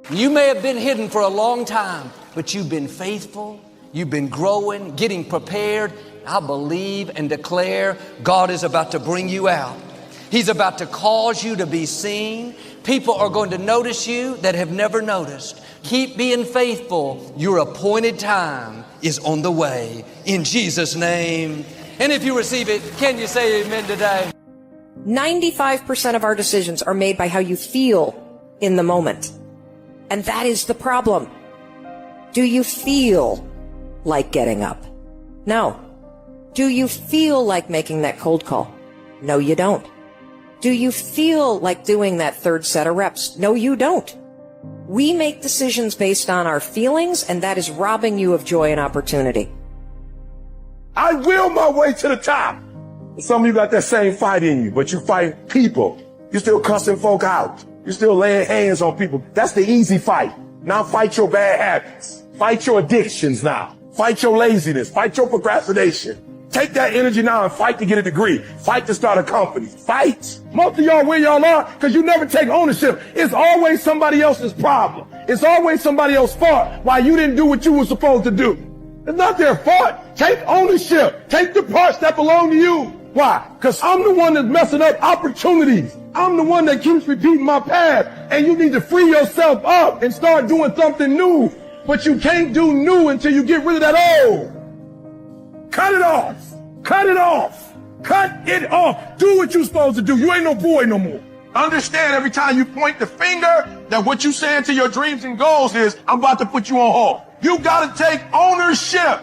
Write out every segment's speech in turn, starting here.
You may have been hidden for a long time, but you've been faithful. You've been growing, getting prepared. I believe and declare God is about to bring you out. He's about to cause you to be seen. People are going to notice you that have never noticed. Keep being faithful. Your appointed time is on the way. In Jesus' name. And if you receive it, can you say amen today? 95% of our decisions are made by how you feel in the moment. And that is the problem. Do you feel like getting up? No. Do you feel like making that cold call? No, you don't. Do you feel like doing that third set of reps? No, you don't. We make decisions based on our feelings, and that is robbing you of joy and opportunity. I will my way to the top. Some of you got that same fight in you, but you fight people. You're still cussing folk out. You're still laying hands on people. That's the easy fight. Now fight your bad habits. Fight your addictions now. Fight your laziness. Fight your procrastination. Take that energy now and fight to get a degree. Fight to start a company. Fight. Most of y'all where y'all are because you never take ownership. It's always somebody else's problem. It's always somebody else's fault why you didn't do what you were supposed to do. It's not their fault. Take ownership. Take the parts that belong to you. Why? Because I'm the one that's messing up opportunities. I'm the one that keeps repeating my past. And you need to free yourself up and start doing something new. But you can't do new until you get rid of that old. Cut it off. Cut it off. Cut it off. Do what you're supposed to do. You ain't no boy no more. Understand every time you point the finger that what you saying to your dreams and goals is, I'm about to put you on hold. You got to take ownership.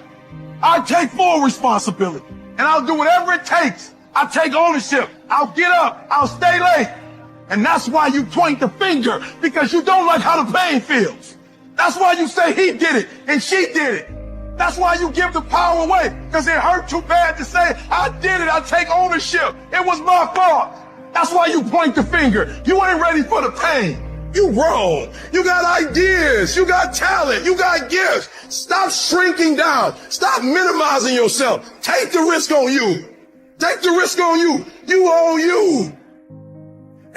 I take full responsibility. And I'll do whatever it takes. I'll take ownership. I'll get up. I'll stay late. And that's why you point the finger, because you don't like how the pain feels. That's why you say he did it and she did it. That's why you give the power away, because it hurt too bad to say, I did it, I take ownership. It was my fault. That's why you point the finger. You ain't ready for the pain. You wrong. You got ideas. You got talent. You got gifts. Stop shrinking down. Stop minimizing yourself. Take the risk on you. Take the risk on you. You own you.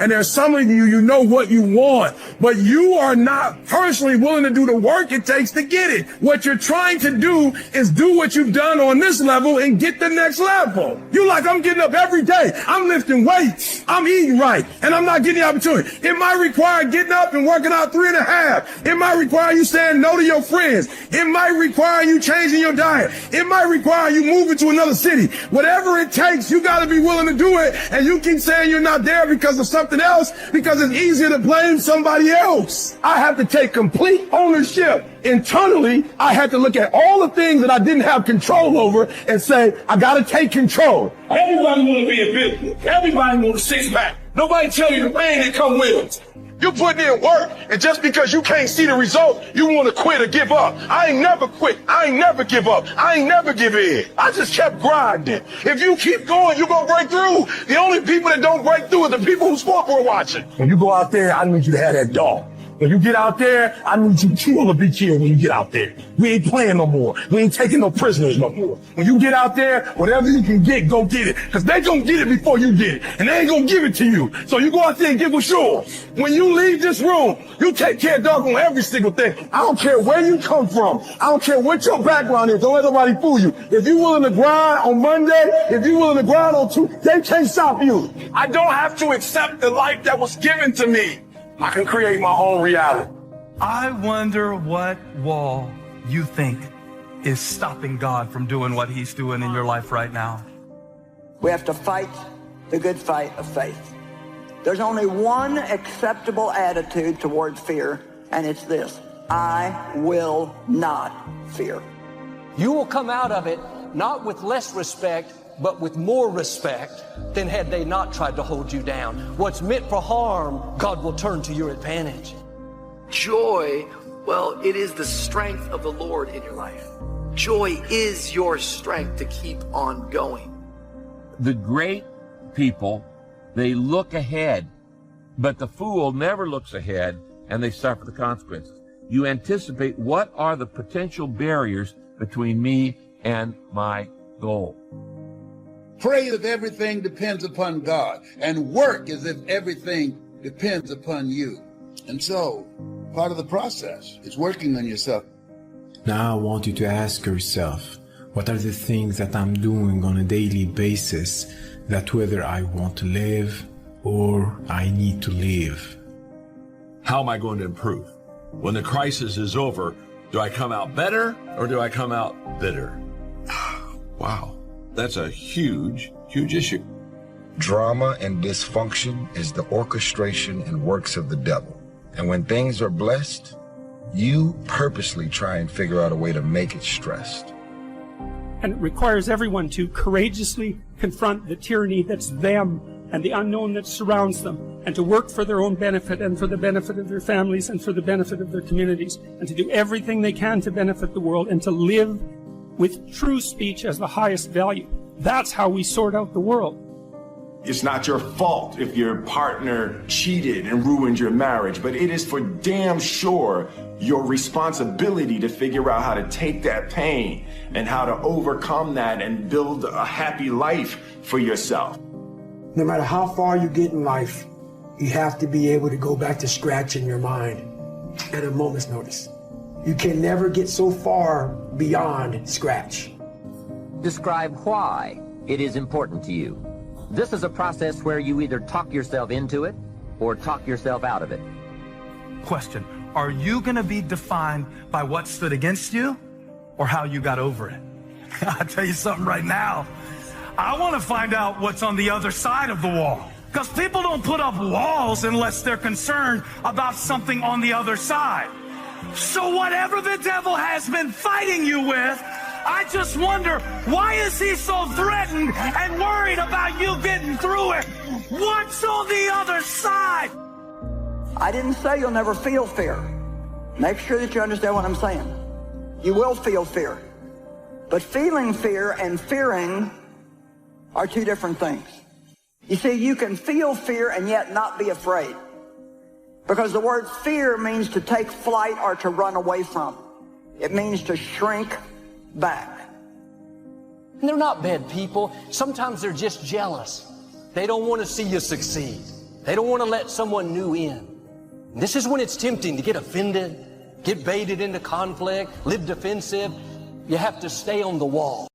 And there's some of you, you know what you want, but you are not personally willing to do the work it takes to get it. What you're trying to do is do what you've done on this level and get the next level. You're like, I'm getting up every day. I'm lifting weights. I'm eating right. And I'm not getting the opportunity. It might require getting up and working out 3.5. It might require you saying no to your friends. It might require you changing your diet. It might require you moving to another city. Whatever it takes, you got to be willing to do it. And you keep saying you're not there because of something else, because it's easier to blame somebody else. I have to take complete ownership. Internally, I had to look at all the things that I didn't have control over and say, I got to take control. Everybody want to be in business. Everybody want a six-pack. Nobody tell you the pain that come with it. You putting in work, and just because you can't see the result, you want to quit or give up. I ain't never quit. I ain't never give up. I ain't never give in. I just kept grinding. If you keep going, you're going to break through. The only people that don't break through are the people who sport were watching. When you go out there, I need you to have that dog. When you get out there, I need you to be killed when you get out there. We ain't playing no more. We ain't taking no prisoners no more. When you get out there, whatever you can get, go get it. Because they gonna get it before you get it. And they ain't gonna give it to you. So you go out there and get what's yours. When you leave this room, you take care of dog on every single thing. I don't care where you come from. I don't care what your background is. Don't let nobody fool you. If you're willing to grind on Monday, if you're willing to grind on Tuesday, they can't stop you. I don't have to accept the life that was given to me. I can create my own reality. I wonder what wall you think is stopping God from doing what he's doing in your life right now. We have to fight the good fight of faith. There's only one acceptable attitude towards fear, and it's this: I will not fear. You will come out of it not with less respect, but with more respect than had they not tried to hold you down. What's meant for harm, God will turn to your advantage. Joy, well, it is the strength of the Lord in your life. Joy is your strength to keep on going. The great people, they look ahead, but the fool never looks ahead, and they suffer the consequences. You anticipate what are the potential barriers between me and my goal. Pray as if everything depends upon God, and work as if everything depends upon you. And so, part of the process. It's working on yourself. Now I want you to ask yourself, what are the things that I'm doing on a daily basis that whether I want to live or I need to live? How am I going to improve? When the crisis is over, do I come out better or do I come out bitter? Wow, that's a huge, huge issue. Drama and dysfunction is the orchestration and works of the devil. And when things are blessed, you purposely try and figure out a way to make it stressed. And it requires everyone to courageously confront the tyranny that's them and the unknown that surrounds them, and to work for their own benefit and for the benefit of their families and for the benefit of their communities, and to do everything they can to benefit the world and to live with true speech as the highest value. That's how we sort out the world. It's not your fault if your partner cheated and ruined your marriage, but it is for damn sure your responsibility to figure out how to take that pain and how to overcome that and build a happy life for yourself. No matter how far you get in life, you have to be able to go back to scratch in your mind at a moment's notice. You can never get so far beyond scratch. Describe why it is important to you. This is a process where you either talk yourself into it or talk yourself out of it. Question, are you going to be defined by what stood against you or how you got over it? I'll tell you something right now. I want to find out what's on the other side of the wall. Because people don't put up walls unless they're concerned about something on the other side. So whatever the devil has been fighting you with, I just wonder, why is he so threatened and worried about you getting through it? What's on the other side? I didn't say you'll never feel fear. Make sure that you understand what I'm saying. You will feel fear. But feeling fear and fearing are two different things. You see, you can feel fear and yet not be afraid. Because the word fear means to take flight or to run away from. It means to shrink back. And they're not bad people. Sometimes they're just jealous. They don't want to see you succeed. They don't want to let someone new in. And this is when it's tempting to get offended, get baited into conflict, live defensive. You have to stay on the wall.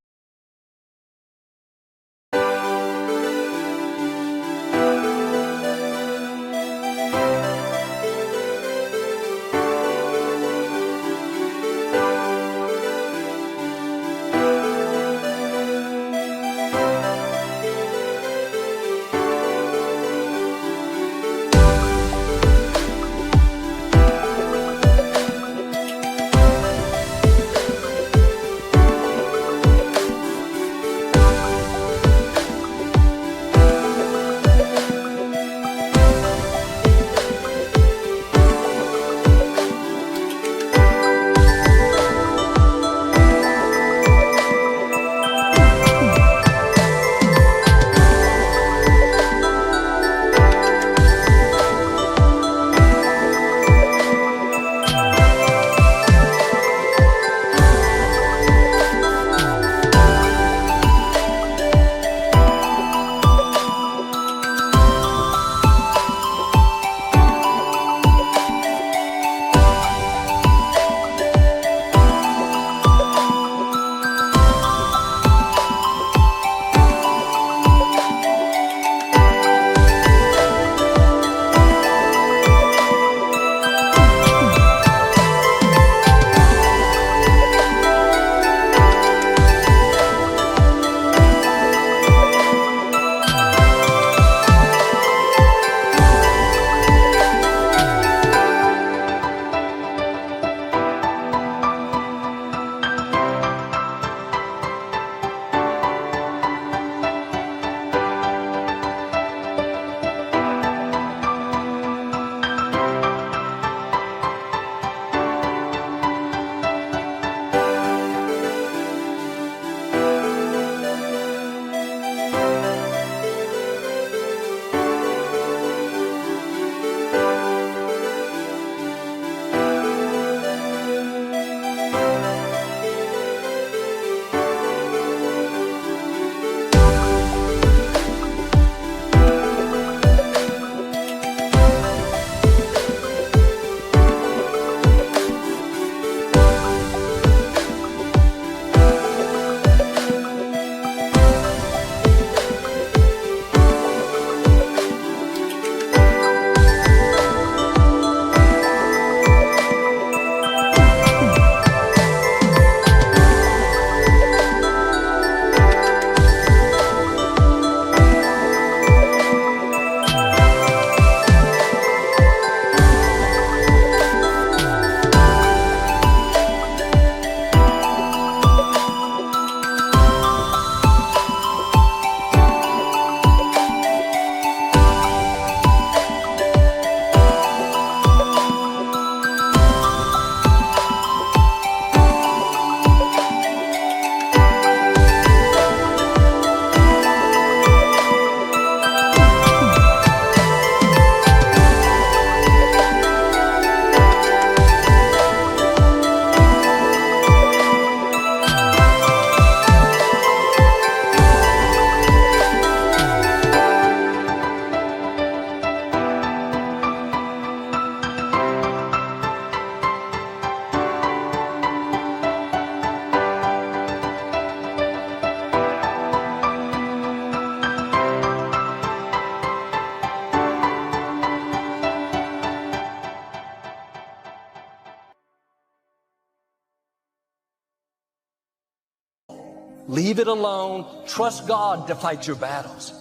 Leave it alone. Trust God to fight your battles.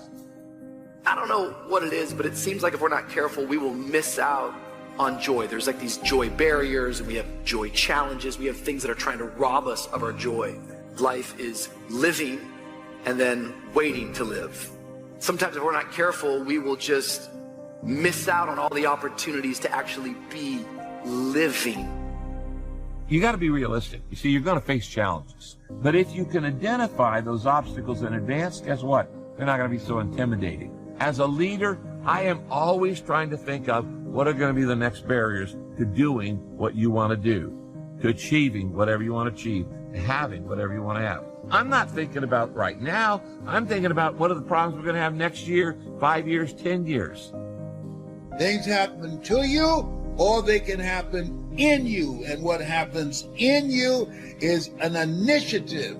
I don't know what it is, but it seems like if we're not careful, we will miss out on joy. There's like these joy barriers, and we have joy challenges. We have things that are trying to rob us of our joy. Life is living and then waiting to live. Sometimes if we're not careful, we will just miss out on all the opportunities to actually be living. You got to be realistic. You see, you're going to face challenges. But if you can identify those obstacles in advance, guess what? They're not going to be so intimidating. As a leader, I am always trying to think of what are going to be the next barriers to doing what you want to do, to achieving whatever you want to achieve, to having whatever you want to have. I'm not thinking about right now. I'm thinking about what are the problems we're going to have next year, 5 years, 10 years. Things happen to you, or they can happen in you. And what happens in you is an initiative,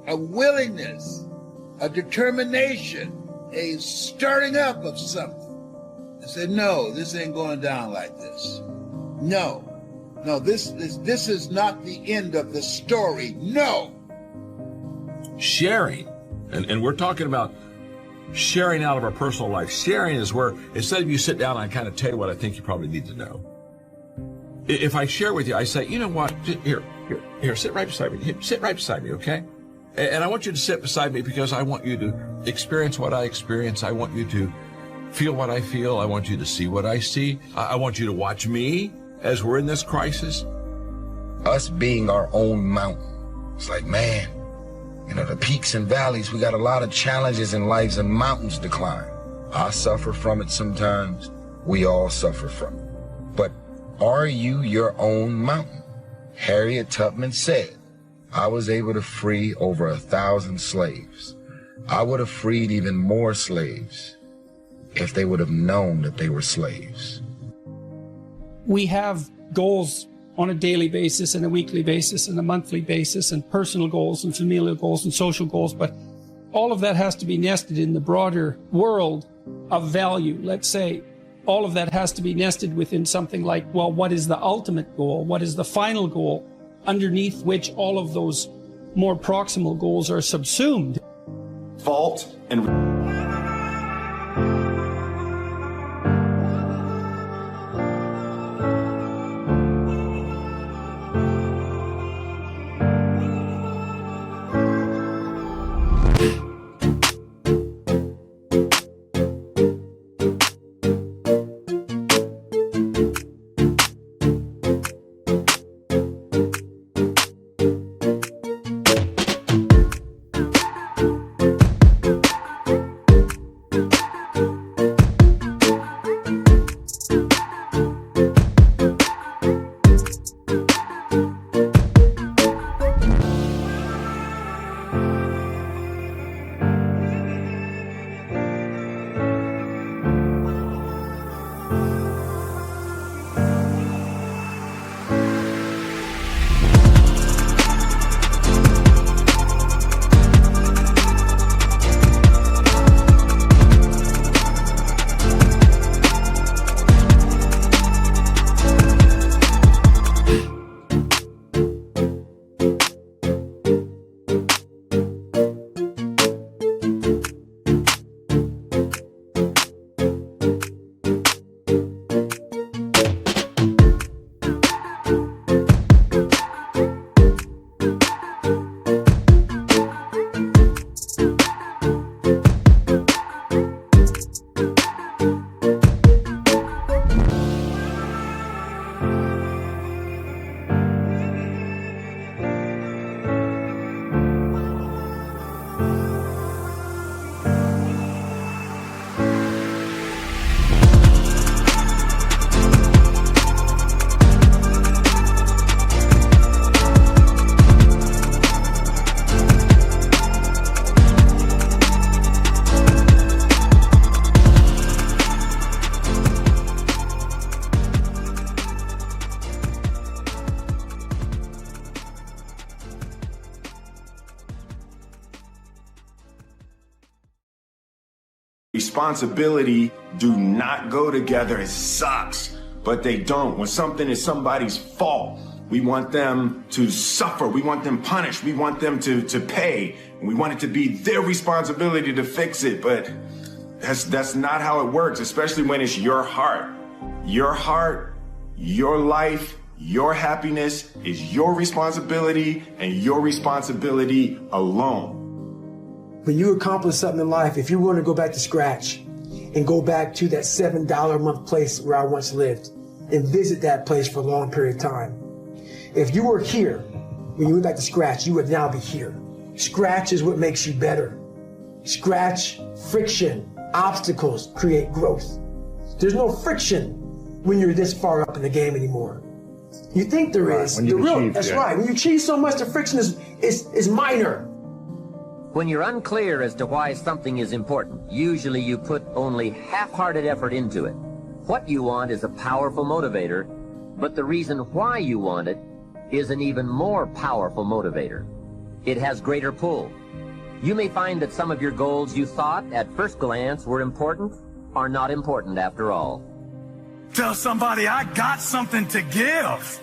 a willingness, a determination, a stirring up of something. I said, no, this ain't going down like this. No, this is not the end of the story. No. Sharing, and we're talking about sharing out of our personal life. Sharing is where, instead of you sit down and I kind of tell you what I think you probably need to know. If I share with you, I say, you know what, here, sit right beside me. Sit right beside me, okay? And I want you to sit beside me because I want you to experience what I experience. I want you to feel what I feel. I want you to see what I see. I want you to watch me as we're in this crisis. Us being our own mountain. It's like, man, you know, the peaks and valleys, we got a lot of challenges in lives and mountains to climb. I suffer from it sometimes. We all suffer from it. But are you your own mountain? Harriet Tubman said, I was able to free over 1,000 slaves. I would have freed even more slaves if they would have known that they were slaves. We have goals on a daily basis and a weekly basis and a monthly basis, and personal goals and familial goals and social goals, but all of that has to be nested in the broader world of value. Let's say all of that has to be nested within something like, well, what is the ultimate goal? What is the final goal underneath which all of those more proximal goals are subsumed? Fault and responsibility do not go together. It sucks, but they don't. When something is somebody's fault, We want them to suffer. We want them punished. We want them to pay. And we want it to be their responsibility to fix it. But that's not how it works, especially when it's your heart. Your heart, your life, your happiness is your responsibility and your responsibility alone. When you accomplish something in life, if you want to go back to scratch and go back to that $7 a month place where I once lived and visit that place for a long period of time, if you were here when you went back to scratch, you would now be here. Scratch is what makes you better. Scratch, friction, obstacles create growth. There's no friction when you're this far up in the game anymore. You think there is. That's right. When you achieve so much, the friction is minor. When you're unclear as to why something is important, usually you put only half-hearted effort into it. What you want is a powerful motivator, but the reason why you want it is an even more powerful motivator. It has greater pull. You may find that some of your goals you thought at first glance were important are not important after all. Tell somebody I got something to give.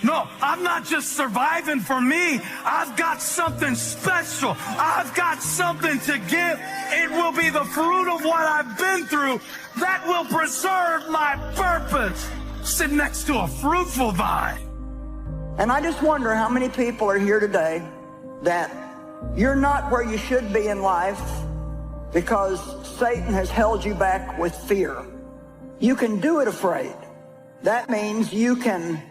No, I'm not just surviving for me. I've got something special. I've got something to give. It will be the fruit of what I've been through that will preserve my purpose. Sit next to a fruitful vine. And I just wonder how many people are here today that you're not where you should be in life because Satan has held you back with fear. You can do it afraid. That means you can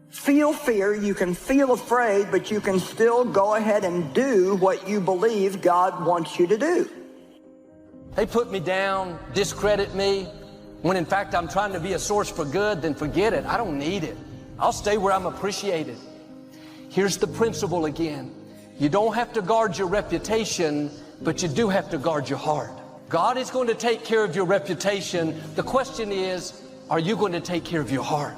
feel fear, you can feel afraid, but you can still go ahead and do what you believe God wants you to do. They put me down, discredit me, when in fact I'm trying to be a source for good, then forget it. I don't need it. I'll stay where I'm appreciated. Here's the principle again. You don't have to guard your reputation, but you do have to guard your heart. God is going to take care of your reputation. The question is, are you going to take care of your heart?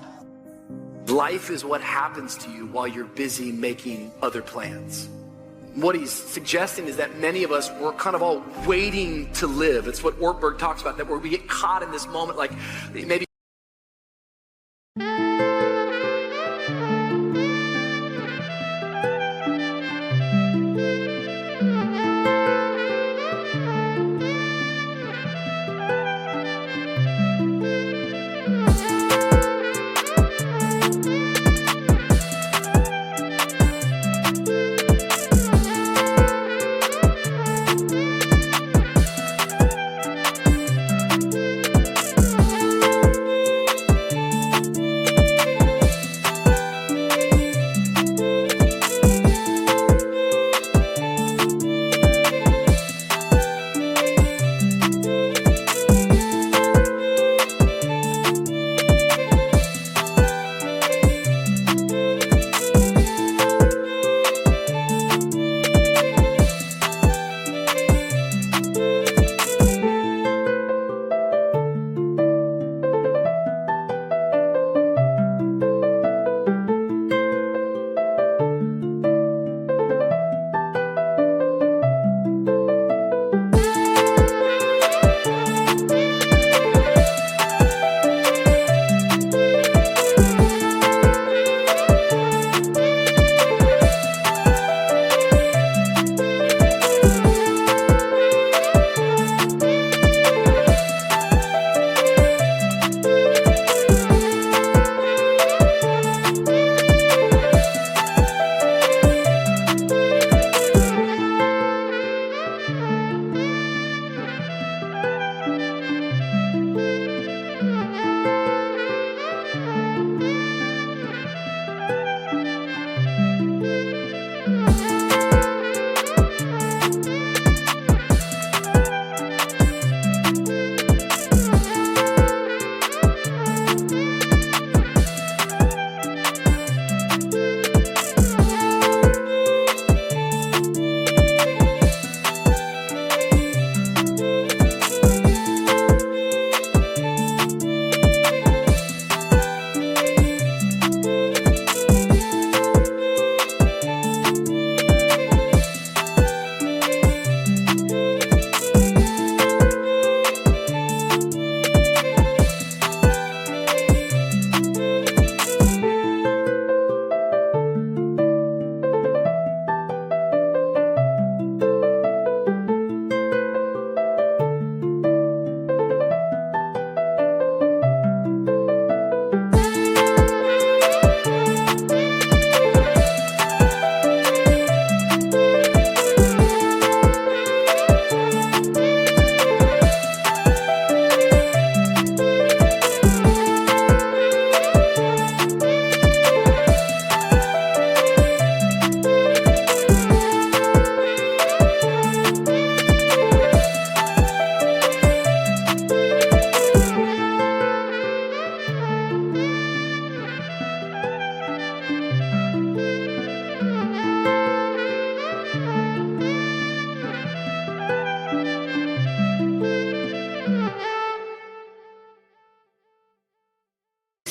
Life is what happens to you while you're busy making other plans. What he's suggesting is that many of us, we're kind of all waiting to live. It's what Ortberg talks about, that where we get caught in this moment, like maybe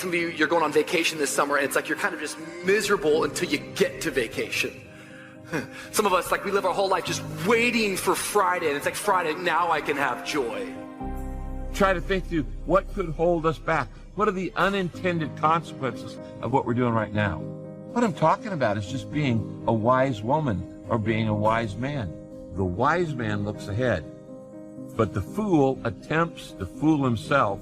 some of you, you're going on vacation this summer, and it's like you're kind of just miserable until you get to vacation. Some of us, like, we live our whole life just waiting for Friday, and it's like, Friday, now I can have joy. Try to think through what could hold us back. What are the unintended consequences of what we're doing right now? What I'm talking about is just being a wise woman or being a wise man. The wise man looks ahead, but the fool attempts to fool himself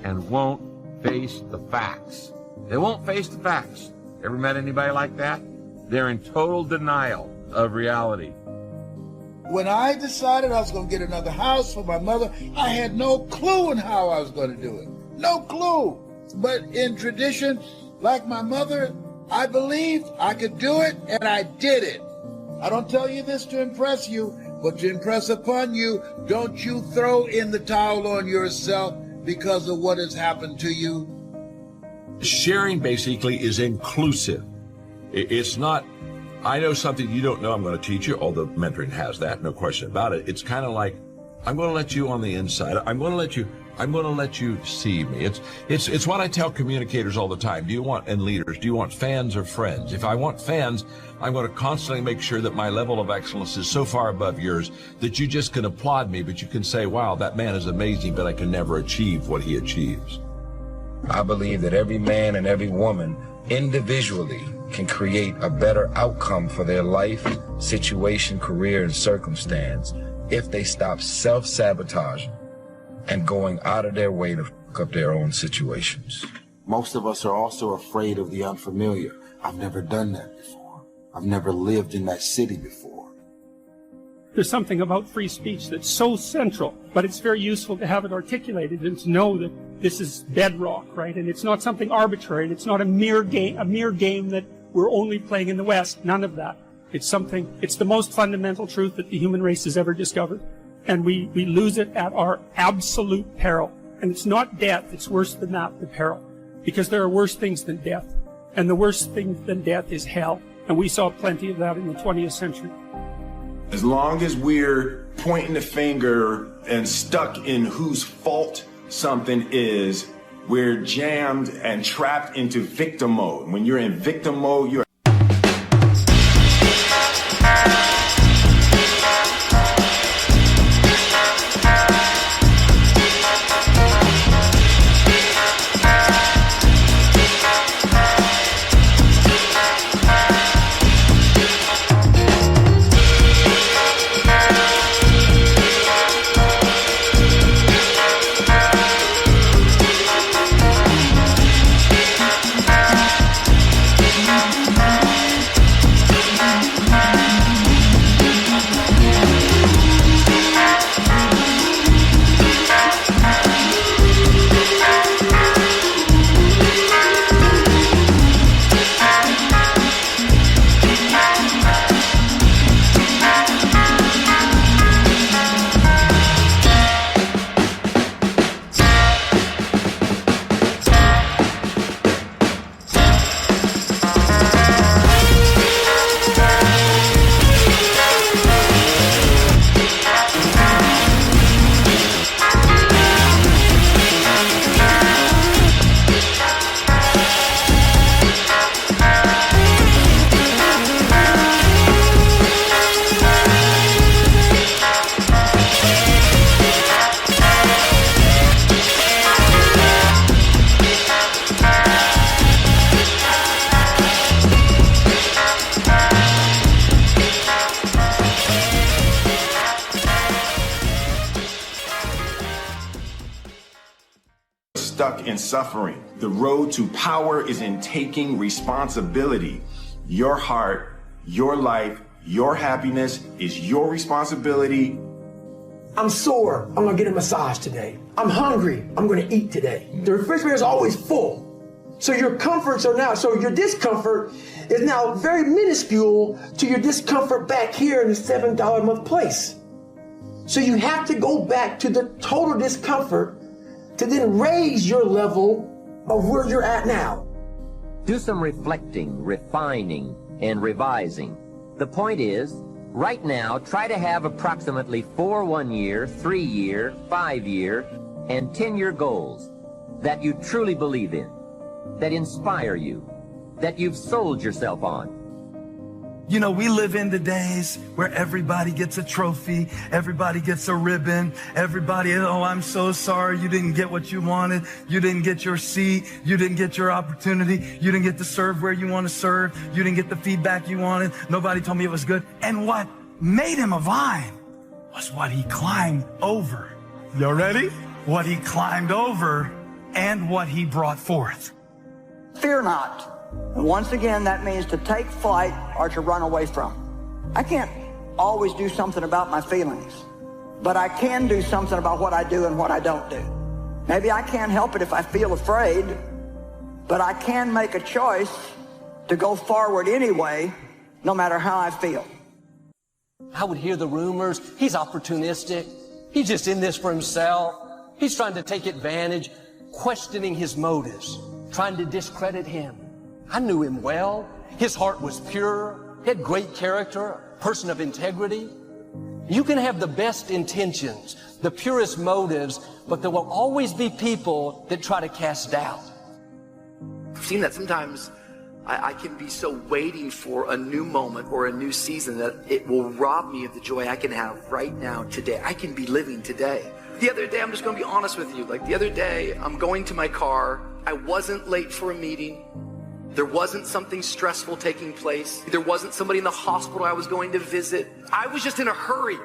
and won't face the facts. They won't face the facts. Ever met anybody like that? They're in total denial of reality. When I decided I was going to get another house for my mother, I had no clue on how I was going to do it. No clue. But in tradition, like my mother, I believed I could do it, and I did it. I don't tell you this to impress you, but to impress upon you, don't you throw in the towel on yourself because of what has happened to you. Sharing basically is inclusive. It's not, I know something you don't know, I'm going to teach you, although mentoring has that, no question about it. It's kind of like, I'm going to let you on the inside. I'm going to let you see me. It's what I tell communicators all the time. And leaders, do you want fans or friends? If I want fans, I'm going to constantly make sure that my level of excellence is so far above yours that you just can applaud me, but you can say, wow, that man is amazing, but I can never achieve what he achieves. I believe that every man and every woman individually can create a better outcome for their life, situation, career, and circumstance if they stop self-sabotaging and going out of their way to fuck up their own situations. Most of us are also afraid of the unfamiliar. I've never done that before. I've never lived in that city before. There's something about free speech that's so central, but it's very useful to have it articulated and to know that this is bedrock, right? And it's not something arbitrary, and it's not a mere game that we're only playing in the West. None of that. It's the most fundamental truth that the human race has ever discovered. And we lose it at our absolute peril. And it's not death, it's worse than that, the peril. Because there are worse things than death. And the worst thing than death is hell. And we saw plenty of that in the 20th century. As long as we're pointing the finger and stuck in whose fault something is, we're jammed and trapped into victim mode. When you're in victim mode, you're stuck in suffering. The road to power is in taking responsibility. Your heart, your life, your happiness is your responsibility. I'm sore. I'm going to get a massage today. I'm hungry. I'm going to eat today. The refrigerator is always full. So your comforts are now, so your discomfort is now very minuscule to your discomfort back here in the $7 a month place. So you have to go back to the total discomfort to then raise your level of where you're at now. Do some reflecting, refining, and revising. The point is, right now, try to have approximately 4 1-year, 3-year, 5-year, and 10-year goals that you truly believe in. that inspire you, that you've sold yourself on. You know, we live in the days where everybody gets a trophy, everybody gets a ribbon, everybody, oh, I'm so sorry you didn't get what you wanted, you didn't get your seat, you didn't get your opportunity, you didn't get to serve where you want to serve, you didn't get the feedback you wanted, nobody told me it was good. And what made him a vine was what he climbed over. You ready? What he climbed over and what he brought forth. Fear not. And once again, that means to take flight or to run away from. I can't always do something about my feelings, but I can do something about what I do and what I don't do. Maybe I can't help it if I feel afraid, but I can make a choice to go forward anyway, no matter how I feel. I would hear the rumors. He's opportunistic. He's just in this for himself. He's trying to take advantage, questioning his motives, trying to discredit him. I knew him well. His heart was pure. He had great character, a person of integrity. You can have the best intentions, the purest motives, but there will always be people that try to cast doubt. I've seen that sometimes. I can be so waiting for a new moment or a new season that it will rob me of the joy I can have right now, today. I can be living today. The other day, I'm just going to be honest with you. Like the other day, I'm going to my car. I wasn't late for a meeting. There wasn't something stressful taking place. There wasn't somebody in the hospital I was going to visit. I was just in a hurry.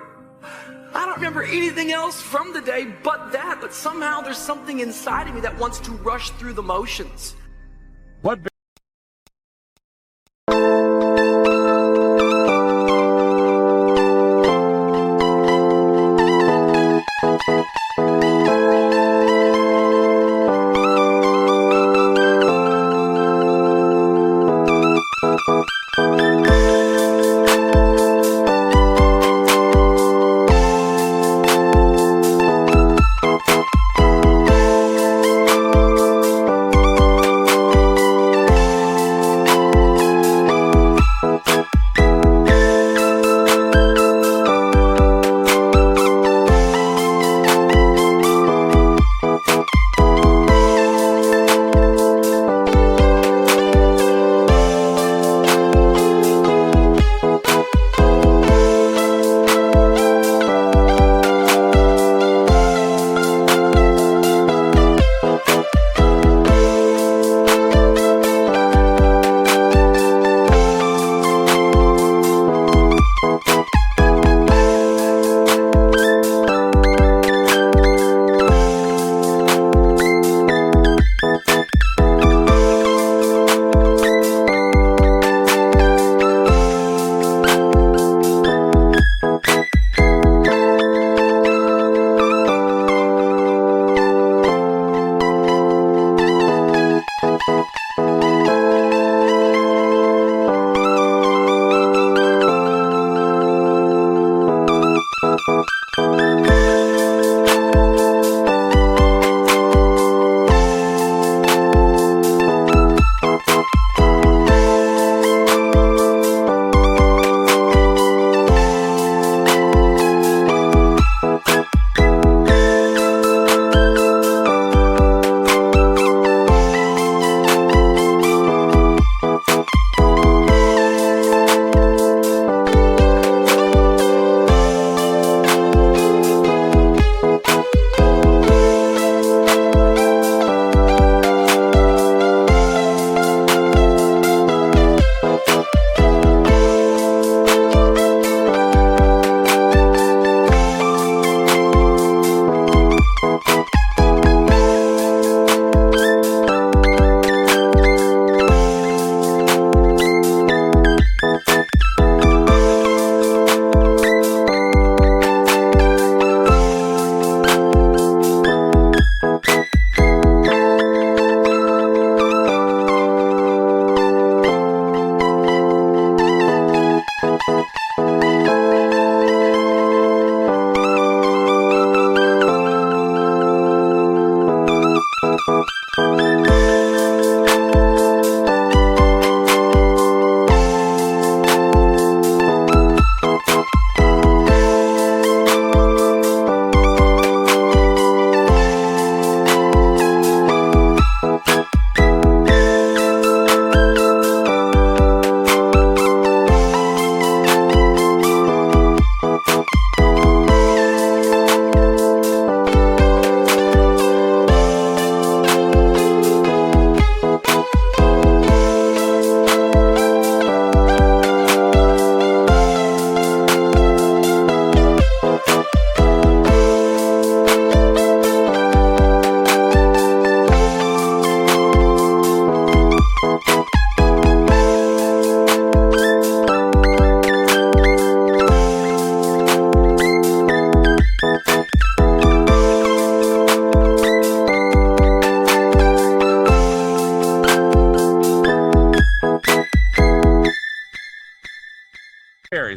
I don't remember anything else from the day but that. But somehow there's something inside of me that wants to rush through the motions. What?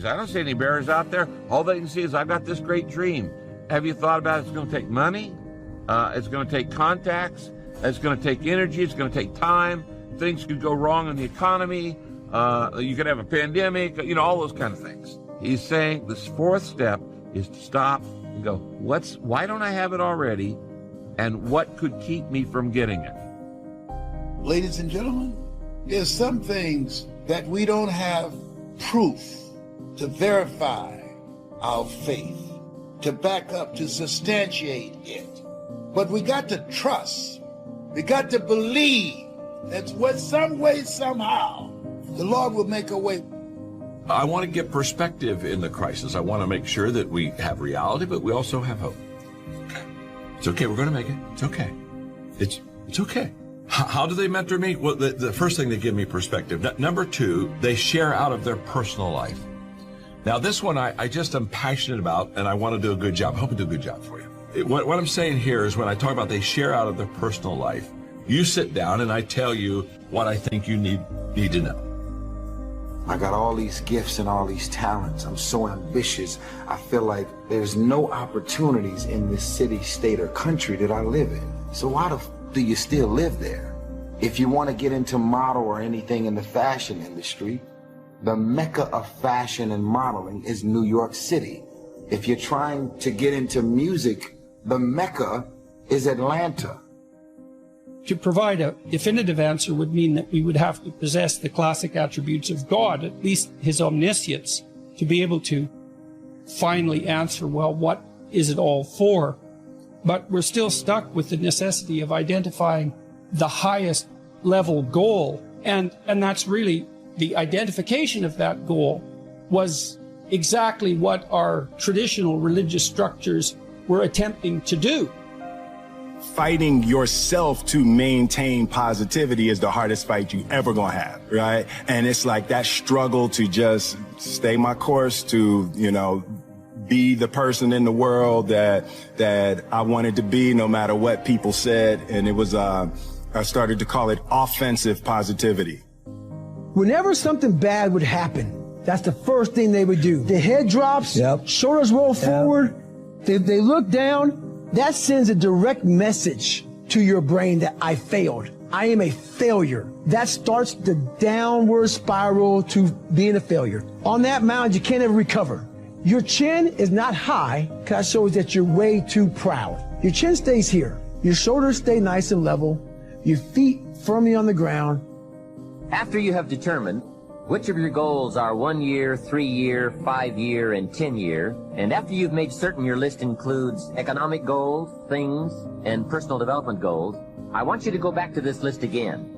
I don't see any barriers out there. All they can see is I got this great dream. Have you thought about it's going to take money? It's going to take contacts. It's going to take energy. It's going to take time. Things could go wrong in the economy. You could have a pandemic, all those kind of things. He's saying this fourth step is to stop and go, why don't I have it already? And what could keep me from getting it? Ladies and gentlemen, there's some things that we don't have proof to verify our faith, to back up, to substantiate it. But we got to trust. We got to believe that some way, somehow, the Lord will make a way. I want to get perspective in the crisis. I want to make sure that we have reality, but we also have hope. It's okay. We're going to make it. It's okay. It's okay. How do they mentor me? Well, the first thing, they give me perspective. Number two, they share out of their personal life. Now, this one I just am passionate about, and I want to do a good job. I hope I do a good job for you. What I'm saying here is when I talk about they share out of their personal life, you sit down and I tell you what I think you need to know. I got all these gifts and all these talents. I'm so ambitious. I feel like there's no opportunities in this city, state, or country that I live in. So why do you still live there? If you want to get into model or anything in the fashion industry, the mecca of fashion and modeling is New York City. If you're trying to get into music, the mecca is Atlanta. To provide a definitive answer would mean that we would have to possess the classic attributes of God, at least his omniscience, to be able to finally answer, well, what is it all for? But we're still stuck with the necessity of identifying the highest level goal. And that's really the identification of that goal was exactly what our traditional religious structures were attempting to do. Fighting yourself to maintain positivity is the hardest fight you ever gonna have, right? And it's like that struggle to just stay my course, to, be the person in the world that I wanted to be, no matter what people said. And it was, I started to call it offensive positivity. Whenever something bad would happen, that's the first thing they would do. The head drops, shoulders roll forward, they look down. That sends a direct message to your brain that I failed. I am a failure. That starts the downward spiral to being a failure. On that mound, you can't ever recover. Your chin is not high because that shows that you're way too proud. Your chin stays here. Your shoulders stay nice and level. Your feet firmly on the ground. After you have determined which of your goals are 1 year, 3 year, 5 year, and 10 year, and after you've made certain your list includes economic goals, things, and personal development goals, I want you to go back to this list again.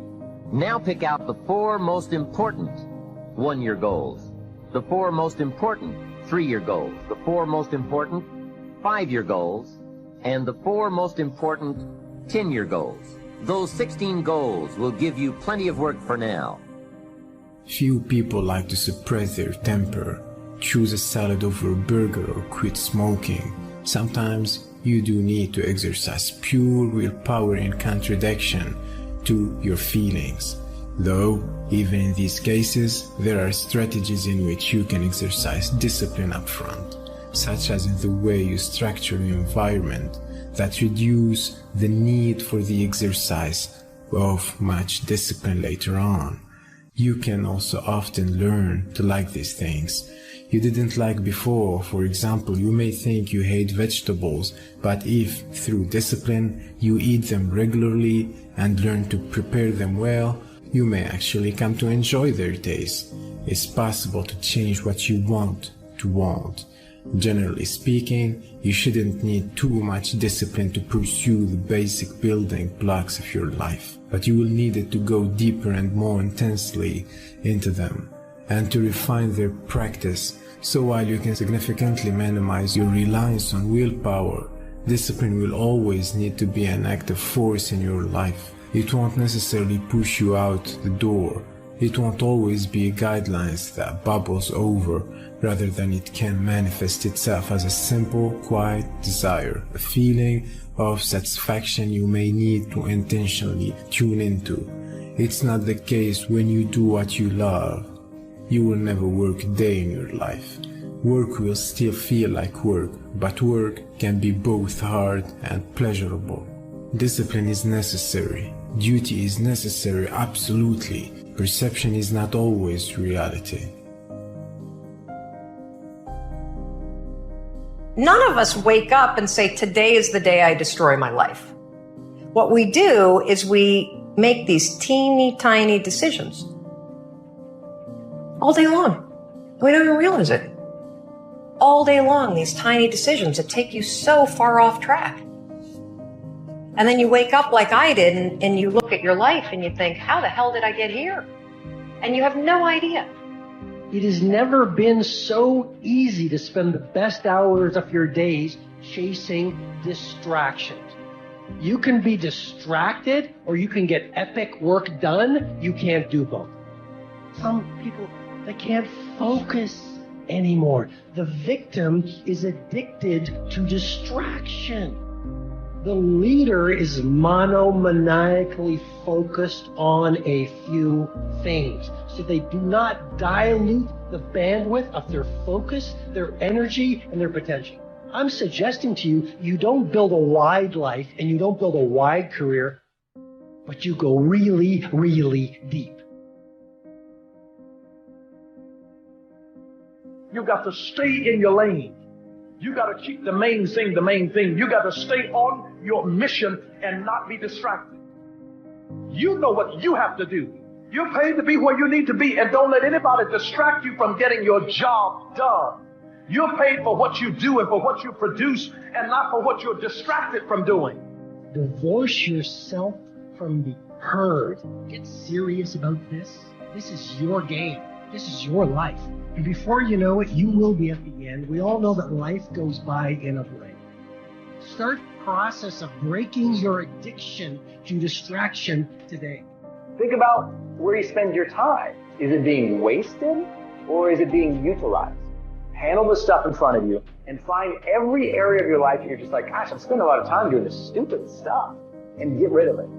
Now pick out the 4 most important 1-year goals, the 4 most important 3-year goals, the 4 most important 5-year goals, and the 4 most important 10-year goals. Those 16 goals will give you plenty of work for now. Few people like to suppress their temper, choose a salad over a burger, or quit smoking. Sometimes you do need to exercise pure willpower in contradiction to your feelings. Though, even in these cases, there are strategies in which you can exercise discipline up front, such as in the way you structure your environment that reduce the need for the exercise of much discipline later on. You can also often learn to like these things you didn't like before. For example, you may think you hate vegetables, but if, through discipline, you eat them regularly and learn to prepare them well, you may actually come to enjoy their taste. It's possible to change what you want to want. Generally speaking, you shouldn't need too much discipline to pursue the basic building blocks of your life, but you will need it to go deeper and more intensely into them, and to refine their practice. So while you can significantly minimize your reliance on willpower, discipline will always need to be an active force in your life. It won't necessarily push you out the door. It won't always be guidelines that bubbles over, rather than it can manifest itself as a simple, quiet desire, a feeling of satisfaction you may need to intentionally tune into. It's not the case when you do what you love. You will never work a day in your life. Work will still feel like work, but work can be both hard and pleasurable. Discipline is necessary. Duty is necessary, absolutely. Perception is not always reality. None of us wake up and say, today is the day I destroy my life. What we do is we make these teeny tiny decisions all day long. We don't even realize it. All day long, these tiny decisions that take you so far off track. And then you wake up like I did and you look at your life and you think, how the hell did I get here? And you have no idea. It has never been so easy to spend the best hours of your days chasing distractions. You can be distracted or you can get epic work done. You can't do both. Some people, they can't focus anymore. The victim is addicted to distraction. The leader is monomaniacally focused on a few things. So they do not dilute the bandwidth of their focus, their energy, and their potential. I'm suggesting to you, you don't build a wide life and you don't build a wide career, but you go really, really deep. You got to stay in your lane. You got to keep the main thing the main thing. You got to stay on your mission and not be distracted. You know what you have to do. You're paid to be where you need to be, and don't let anybody distract you from getting your job done. You're paid for what you do and for what you produce, and not for what you're distracted from doing. Divorce yourself from the herd. Get serious about this. This is your game. This is your life. And before you know it, you will be at the end. We all know that life goes by in a blink. Start the process of breaking your addiction to distraction today. Think about where you spend your time. Is it being wasted or is it being utilized? Handle the stuff in front of you and find every area of your life that you're just like, gosh, I'm spending a lot of time doing this stupid stuff, and get rid of it.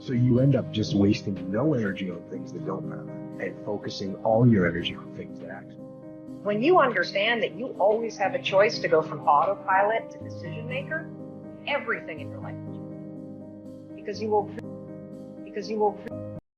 So you end up just wasting no energy on things that don't matter and focusing all your energy on things that actually. When you understand that you always have a choice to go from autopilot to decision maker, everything in your life will change. Because you will